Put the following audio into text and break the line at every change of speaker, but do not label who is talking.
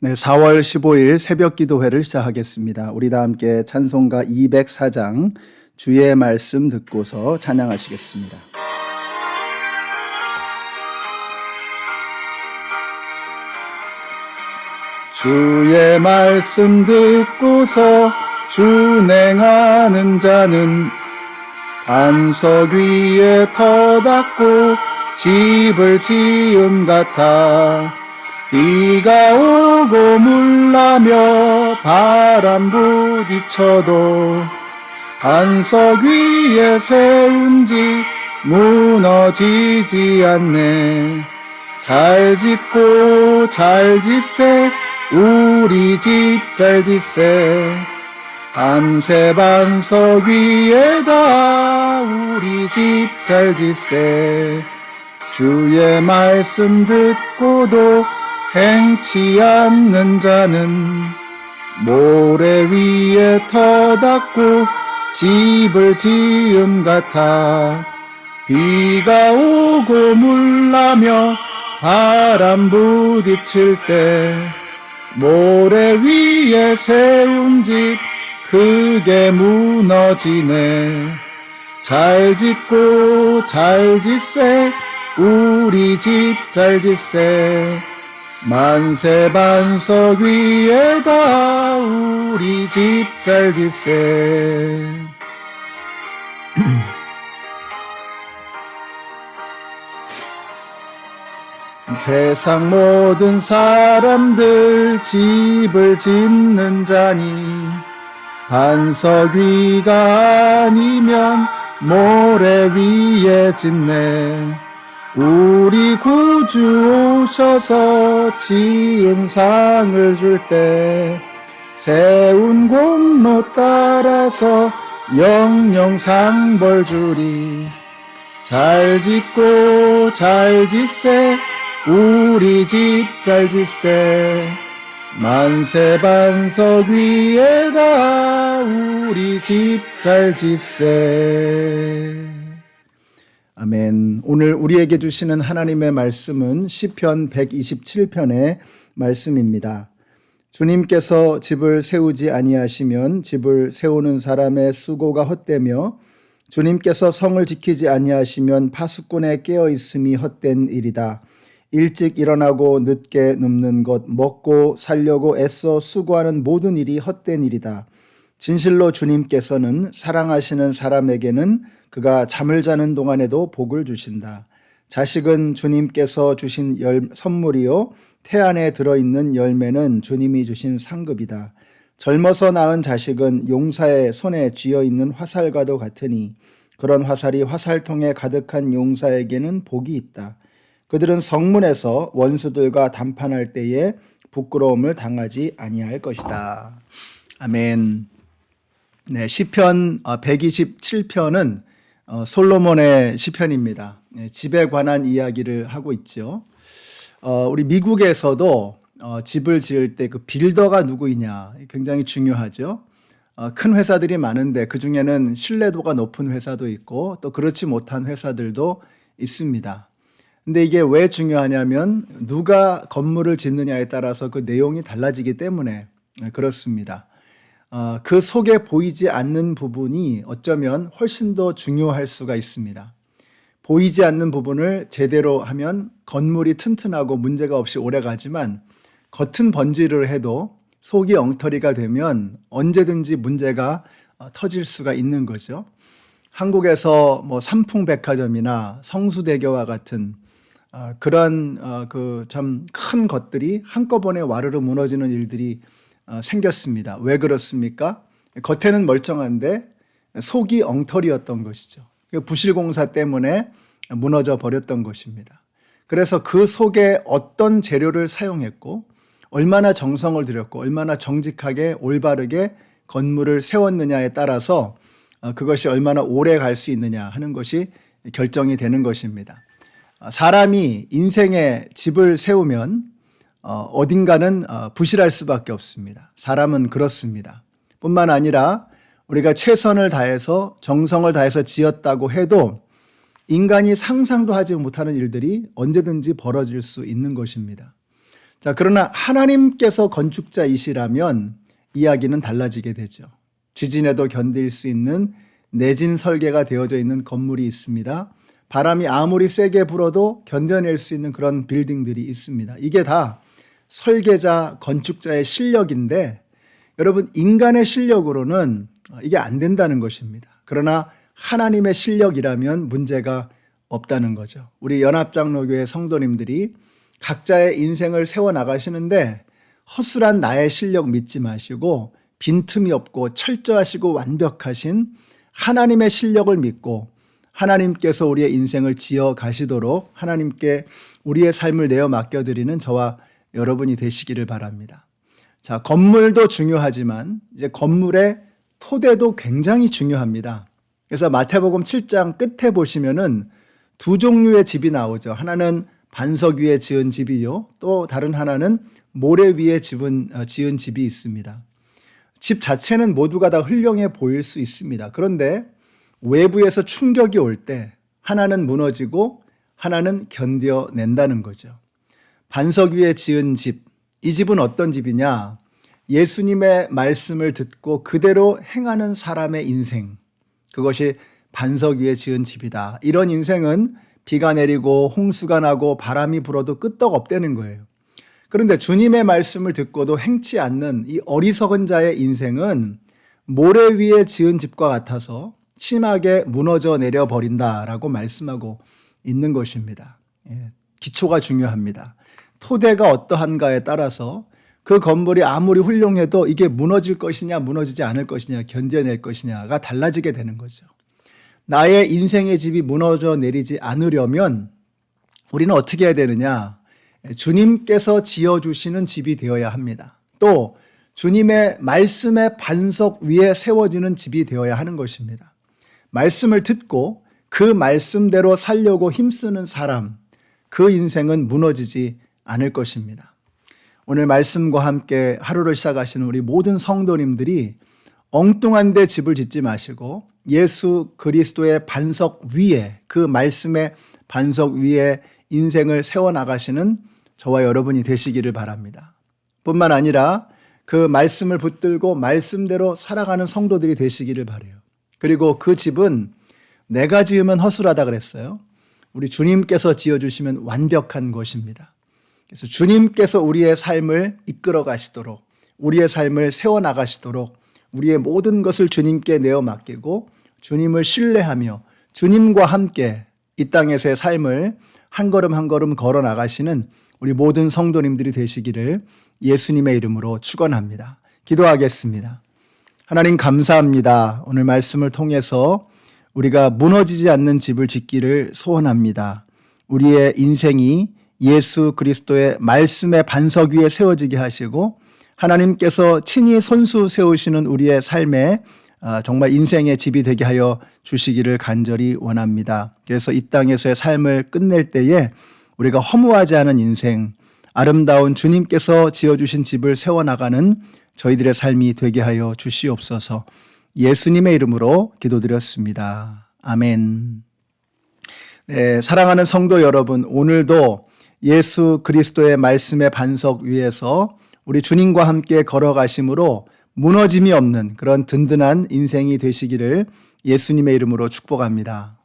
네, 4월 15일 새벽 기도회를 시작하겠습니다. 우리 다 함께 찬송가 204장 주의 말씀 듣고서 찬양하시겠습니다. 주의 말씀 듣고서 준행하는 자는 반석 위에 터닫고 집을 지음 같아 비가 오고 물나며 바람 부딪혀도 반석 위에 세운 집 무너지지 않네. 잘 짓고 잘 짓세 우리 집 잘 짓세 반세 반석 위에다 우리 집 잘 짓세 주의 말씀 듣고도 행치 않는 자는 모래 위에 터닫고 집을 지음 같아 비가 오고 물나며 바람 부딪힐 때 모래 위에 세운 집 크게 무너지네. 잘 짓고 잘 짓세 우리 집 잘 짓세 만세 반석 위에다 우리 집 잘 짓세. 세상 모든 사람들 집을 짓는 자니 반석 위가 아니면 모래 위에 짓네. 우리 구주 오셔서 지은 상을 줄 때 세운 공로 따라서 영영 상벌 주리. 잘 짓고 잘 짓세 우리 집 잘 짓세 만세 반석 위에다 우리 집 잘 짓세. 아멘. 오늘 우리에게 주시는 하나님의 말씀은 시편 127편의 말씀입니다. 주님께서 집을 세우지 아니하시면 집을 세우는 사람의 수고가 헛되며 주님께서 성을 지키지 아니하시면 파수꾼의 깨어있음이 헛된 일이다. 일찍 일어나고 늦게 눕는 것, 먹고 살려고 애써 수고하는 모든 일이 헛된 일이다. 진실로 주님께서는 사랑하시는 사람에게는 그가 잠을 자는 동안에도 복을 주신다. 자식은 주님께서 주신 선물이요 태 안에 들어있는 열매는 주님이 주신 상급이다. 젊어서 낳은 자식은 용사의 손에 쥐어있는 화살과도 같으니 그런 화살이 화살통에 가득한 용사에게는 복이 있다. 그들은 성문에서 원수들과 담판할 때에 부끄러움을 당하지 아니할 것이다. 아멘. 네, 시편 127편은 솔로몬의 시편입니다. 집에 관한 이야기를 하고 있죠. 우리 미국에서도 집을 지을 때 그 빌더가 누구이냐 굉장히 중요하죠. 큰 회사들이 많은데 그 중에는 신뢰도가 높은 회사도 있고 또 그렇지 못한 회사들도 있습니다. 근데 이게 왜 중요하냐면 누가 건물을 짓느냐에 따라서 그 내용이 달라지기 때문에 그렇습니다. 그 속에 보이지 않는 부분이 어쩌면 훨씬 더 중요할 수가 있습니다. 보이지 않는 부분을 제대로 하면 건물이 튼튼하고 문제가 없이 오래가지만 겉은 번지를 해도 속이 엉터리가 되면 언제든지 문제가 터질 수가 있는 거죠. 한국에서 뭐 삼풍백화점이나 성수대교와 같은 그런 그 참 큰 것들이 한꺼번에 와르르 무너지는 일들이 생겼습니다. 왜 그렇습니까? 겉에는 멀쩡한데 속이 엉터리였던 것이죠. 부실공사 때문에 무너져 버렸던 것입니다. 그래서 그 속에 어떤 재료를 사용했고 얼마나 정성을 들였고 얼마나 정직하게 올바르게 건물을 세웠느냐에 따라서 그것이 얼마나 오래 갈 수 있느냐 하는 것이 결정이 되는 것입니다. 사람이 인생에 집을 세우면 어딘가는 부실할 수밖에 없습니다. 사람은 그렇습니다. 뿐만 아니라 우리가 최선을 다해서 정성을 다해서 지었다고 해도 인간이 상상도 하지 못하는 일들이 언제든지 벌어질 수 있는 것입니다. 자, 그러나 하나님께서 건축자이시라면 이야기는 달라지게 되죠. 지진에도 견딜 수 있는 내진 설계가 되어져 있는 건물이 있습니다. 바람이 아무리 세게 불어도 견뎌낼 수 있는 그런 빌딩들이 있습니다. 이게 다 설계자, 건축자의 실력인데 여러분, 인간의 실력으로는 이게 안 된다는 것입니다. 그러나 하나님의 실력이라면 문제가 없다는 거죠. 우리 연합장로교회 성도님들이 각자의 인생을 세워나가시는데 허술한 나의 실력 믿지 마시고 빈틈이 없고 철저하시고 완벽하신 하나님의 실력을 믿고 하나님께서 우리의 인생을 지어 가시도록 하나님께 우리의 삶을 내어 맡겨드리는 저와 여러분이 되시기를 바랍니다. 자, 건물도 중요하지만 이제 건물의 토대도 굉장히 중요합니다. 그래서 마태복음 7장 끝에 보시면은 두 종류의 집이 나오죠. 하나는 반석 위에 지은 집이요. 또 다른 하나는 모래 위에 지은 집이 있습니다. 집 자체는 모두가 다 훌륭해 보일 수 있습니다. 그런데 외부에서 충격이 올 때 하나는 무너지고 하나는 견뎌낸다는 거죠. 반석 위에 지은 집, 이 집은 어떤 집이냐? 예수님의 말씀을 듣고 그대로 행하는 사람의 인생, 그것이 반석 위에 지은 집이다. 이런 인생은 비가 내리고 홍수가 나고 바람이 불어도 끄떡없다는 거예요. 그런데 주님의 말씀을 듣고도 행치 않는 이 어리석은 자의 인생은 모래 위에 지은 집과 같아서 심하게 무너져 내려 버린다라고 말씀하고 있는 것입니다. 기초가 중요합니다. 토대가 어떠한가에 따라서 그 건물이 아무리 훌륭해도 이게 무너질 것이냐 무너지지 않을 것이냐 견뎌낼 것이냐가 달라지게 되는 거죠. 나의 인생의 집이 무너져 내리지 않으려면 우리는 어떻게 해야 되느냐? 주님께서 지어주시는 집이 되어야 합니다. 또 주님의 말씀의 반석 위에 세워지는 집이 되어야 하는 것입니다. 말씀을 듣고 그 말씀대로 살려고 힘쓰는 사람, 그 인생은 무너지지 않을 것입니다. 오늘 말씀과 함께 하루를 시작하시는 우리 모든 성도님들이 엉뚱한 데 집을 짓지 마시고 예수 그리스도의 반석 위에, 그 말씀의 반석 위에 인생을 세워나가시는 저와 여러분이 되시기를 바랍니다. 뿐만 아니라 그 말씀을 붙들고 말씀대로 살아가는 성도들이 되시기를 바라요. 그리고 그 집은 내가 지으면 허술하다 그랬어요. 우리 주님께서 지어주시면 완벽한 것입니다. 그래서 주님께서 우리의 삶을 이끌어 가시도록, 우리의 삶을 세워나가시도록 우리의 모든 것을 주님께 내어 맡기고 주님을 신뢰하며 주님과 함께 이 땅에서의 삶을 한 걸음 한 걸음 걸어 나가시는 우리 모든 성도님들이 되시기를 예수님의 이름으로 축원합니다. 기도하겠습니다. 하나님 감사합니다. 오늘 말씀을 통해서 우리가 무너지지 않는 집을 짓기를 소원합니다. 우리의 인생이 예수 그리스도의 말씀의 반석 위에 세워지게 하시고 하나님께서 친히 손수 세우시는 우리의 삶에 정말 인생의 집이 되게 하여 주시기를 간절히 원합니다. 그래서 이 땅에서의 삶을 끝낼 때에 우리가 허무하지 않은 인생, 아름다운 주님께서 지어주신 집을 세워나가는 저희들의 삶이 되게 하여 주시옵소서. 예수님의 이름으로 기도드렸습니다. 아멘. 네, 사랑하는 성도 여러분, 오늘도 예수 그리스도의 말씀의 반석 위에서 우리 주님과 함께 걸어가심으로 무너짐이 없는 그런 든든한 인생이 되시기를 예수님의 이름으로 축복합니다.